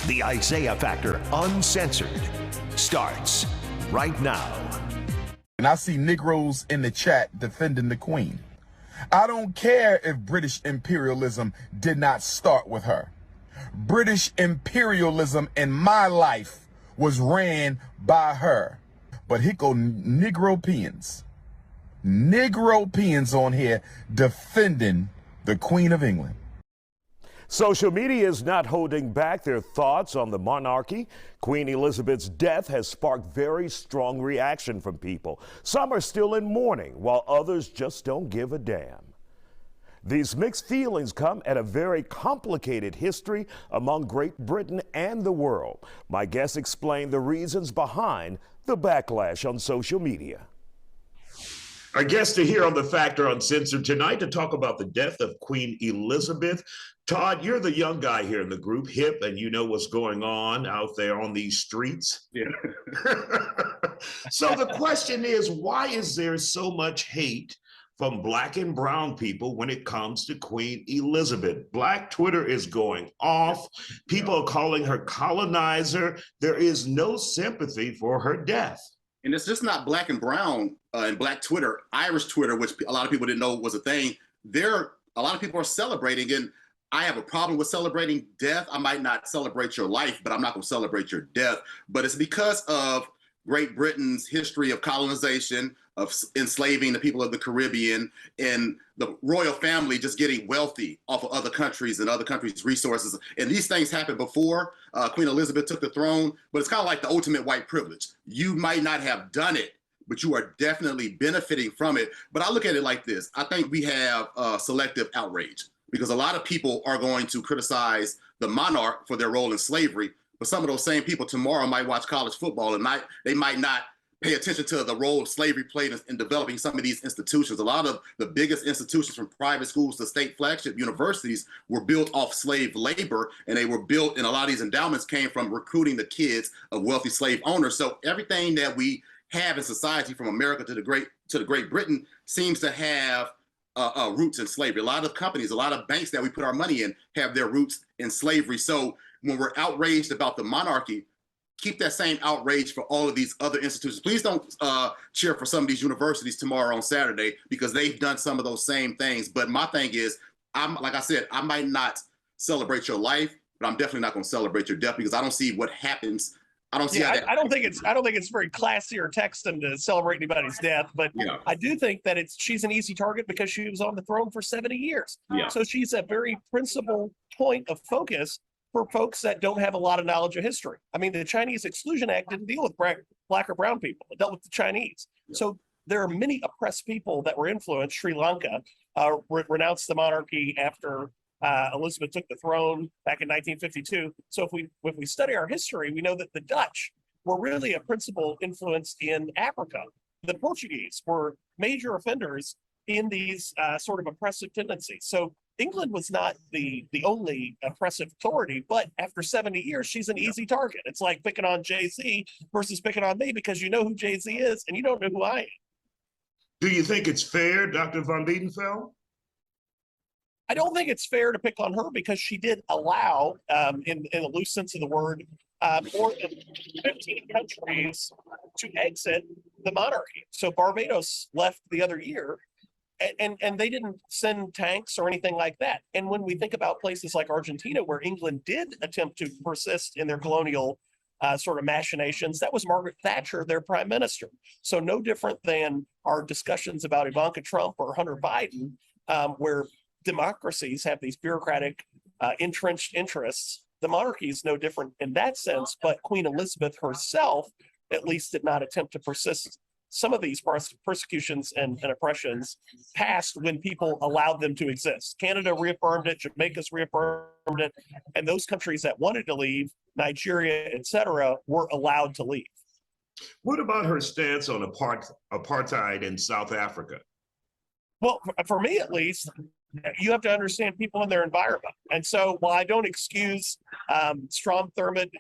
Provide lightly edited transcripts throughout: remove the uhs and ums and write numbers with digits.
The Isaiah Factor Uncensored starts right now. And I see Negroes in the chat defending the Queen. I don't care if British imperialism did not start with her. British imperialism in my life was ran by her. But here go Negropeans on here defending the Queen of England. Social media is not holding back their thoughts on the monarchy. Queen Elizabeth's death has sparked very strong reaction from people. Some are still in mourning, while others just don't give a damn. These mixed feelings come at a very complicated history among Great Britain and the world. My guests explain the reasons behind the backlash on social media. Our guests are here on The Factor Uncensored tonight to talk about the death of Queen Elizabeth. Todd, you're the young guy here in the group, hip, and you know what's going on out there on these streets. Yeah. So the question is, why is there so much hate from Black and brown people when it comes to Queen Elizabeth? Black Twitter is going off. People are calling her colonizer. There is no sympathy for her death. And it's just not Black and brown and Black Twitter, Irish Twitter, which a lot of people didn't know was a thing. A lot of people are celebrating, and I have a problem with celebrating death. I might not celebrate your life, but I'm not going to celebrate your death. But it's because of Great Britain's history of colonization, of enslaving the people of the Caribbean, and the royal family just getting wealthy off of other countries and other countries' resources. And these things happened before Queen Elizabeth took the throne, but it's kind of like the ultimate white privilege. You might not have done it, but you are definitely benefiting from it. But I look at it like this. I think we have selective outrage, because a lot of people are going to criticize the monarch for their role in slavery, but some of those same people tomorrow might watch college football and they might not pay attention to the role slavery played in developing some of these institutions. A lot of the biggest institutions, from private schools to state flagship universities, were built off slave labor, and they were built, and a lot of these endowments came from recruiting the kids of wealthy slave owners. So everything that we have in society, from America to the Great Britain, seems to have roots in slavery. A lot of companies, a lot of banks that we put our money in have their roots in slavery. So when we're outraged about the monarchy, keep that same outrage for all of these other institutions. Please don't cheer for some of these universities tomorrow on Saturday, because they've done some of those same things. But my thing is, like I said, I might not celebrate your life, but I'm definitely not going to celebrate your death, because I don't see what happens. I don't see how that. I don't think it's very classy or Texan to celebrate anybody's death, but Yeah. I do think that she's an easy target because she was on the throne for 70 years. Yeah. So she's a very principal point of focus for folks that don't have a lot of knowledge of history. I mean, the Chinese Exclusion Act didn't deal with Black or brown people. It dealt with the Chinese. Yeah. So there are many oppressed people that were influenced. Sri Lanka renounced the monarchy after Elizabeth took the throne back in 1952. So if we study our history, we know that the Dutch were really a principal influence in Africa. The Portuguese were major offenders in these sort of oppressive tendencies. So England was not the only oppressive authority, but after 70 years, she's an easy target. It's like picking on Jay-Z versus picking on me, because you know who Jay-Z is and you don't know who I am. Do you think it's fair, Dr. von Biedenfeld? I don't think it's fair to pick on her, because she did allow, in a loose sense of the word, more than 15 countries to exit the monarchy. So Barbados left the other year, and they didn't send tanks or anything like that. And when we think about places like Argentina, where England did attempt to persist in their colonial sort of machinations, that was Margaret Thatcher, their prime minister. So no different than our discussions about Ivanka Trump or Hunter Biden, where democracies have these bureaucratic entrenched interests. The monarchy is no different in that sense, but Queen Elizabeth herself at least did not attempt to persist some of these persecutions and oppressions past when people allowed them to exist. Canada reaffirmed it, Jamaica's reaffirmed it, and those countries that wanted to leave, Nigeria, etc., were allowed to leave. What about her stance on apartheid in South Africa? Well, for me at least, you have to understand people in their environment. And so while I don't excuse Strom Thurmond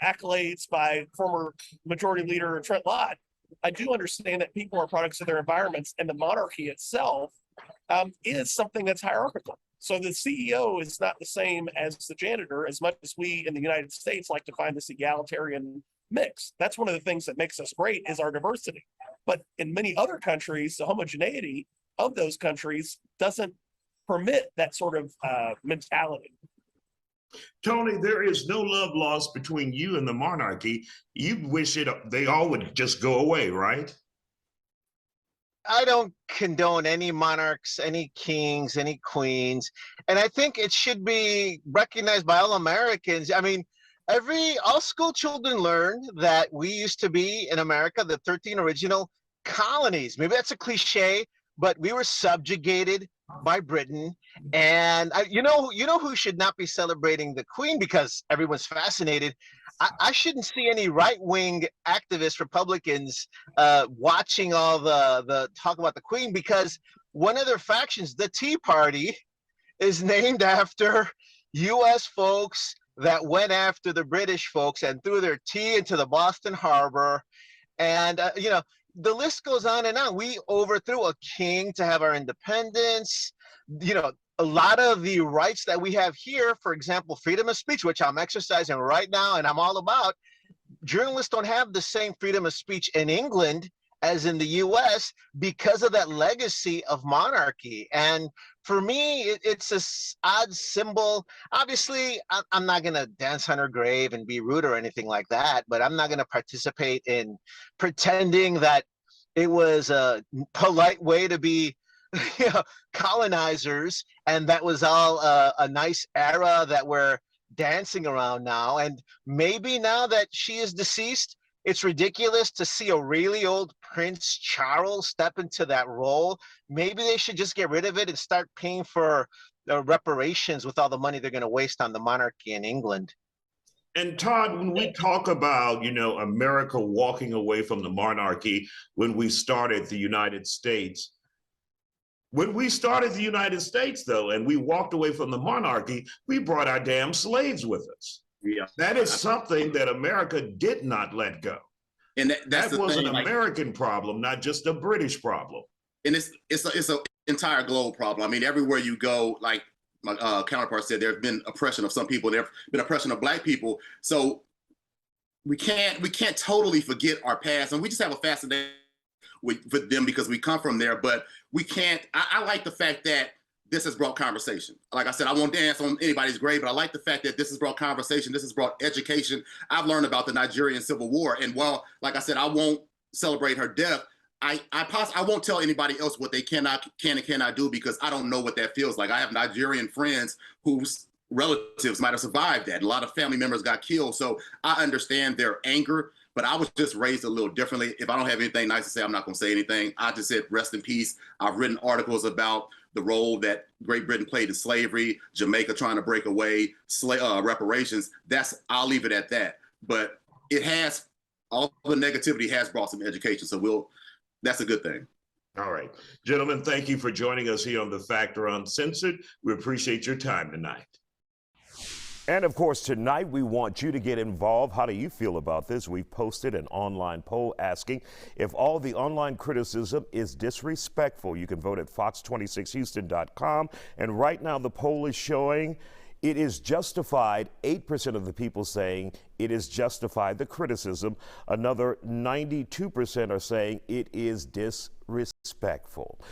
accolades by former Majority Leader Trent Lott, I do understand that people are products of their environments, and the monarchy itself is something that's hierarchical. So the CEO is not the same as the janitor, as much as we in the United States like to find this egalitarian mix. That's one of the things that makes us great is our diversity. But in many other countries, the homogeneity of those countries doesn't permit that sort of mentality. Tony, there is no love lost between you and the monarchy. You wish they all would just go away, right? I don't condone any monarchs, any kings, any queens, and I think it should be recognized by all Americans. I mean, all school children learn that we used to be in America the 13 original colonies. Maybe that's a cliche, but we were subjugated by Britain. And you know who should not be celebrating the Queen, because everyone's fascinated. I shouldn't see any right-wing activist Republicans watching all the talk about the Queen, because one of their factions, the Tea Party, is named after U.S. folks that went after the British folks and threw their tea into the Boston Harbor. And, the list goes on and on. We overthrew a king to have our independence. A lot of the rights that we have here, for example, freedom of speech, which I'm exercising right now and I'm all about, journalists don't have the same freedom of speech in England as in the US because of that legacy of monarchy. And for me, it's an odd symbol. Obviously, I'm not going to dance on her grave and be rude or anything like that, but I'm not going to participate in pretending that it was a polite way to be colonizers, and that was all a nice era that we're dancing around now. And maybe now that she is deceased, it's ridiculous to see a really old Prince Charles step into that role. Maybe they should just get rid of it and start paying for reparations with all the money they're going to waste on the monarchy in England. And Todd, when we talk about, America walking away from the monarchy when we started the United States, though, and we walked away from the monarchy, we brought our damn slaves with us. Yeah. That is something that America did not let go. And that was thing, an American problem, not just a British problem. And it's an entire globe problem. I mean, everywhere you go, like my counterpart said, there's been oppression of some people. There's been oppression of Black people. So we can't totally forget our past, and we just have a fascination with them because we come from there. But we can't. I like the fact that this has brought conversation. Like I said, I won't dance on anybody's grave, but I like the fact that this has brought conversation. This has brought education. I've learned about the Nigerian Civil War, and while, like I said, I won't celebrate her death, I won't tell anybody else what they can and cannot do, because I don't know what that feels like. I have Nigerian friends whose relatives might have survived that. A lot of family members got killed, so I understand their anger. But I was just raised a little differently. If I don't have anything nice to say, I'm not going to say anything. I just said rest in peace. I've written articles about the role that Great Britain played in slavery, Jamaica trying to break away, reparations. I'll leave it at that. But all the negativity has brought some education. So that's a good thing. All right. Gentlemen, thank you for joining us here on The Factor Uncensored. We appreciate your time tonight. And of course, tonight we want you to get involved. How do you feel about this? We've posted an online poll asking if all the online criticism is disrespectful. You can vote at fox26houston.com. And right now the poll is showing it is justified. 8% of the people saying it is justified, the criticism. Another 92% are saying it is disrespectful.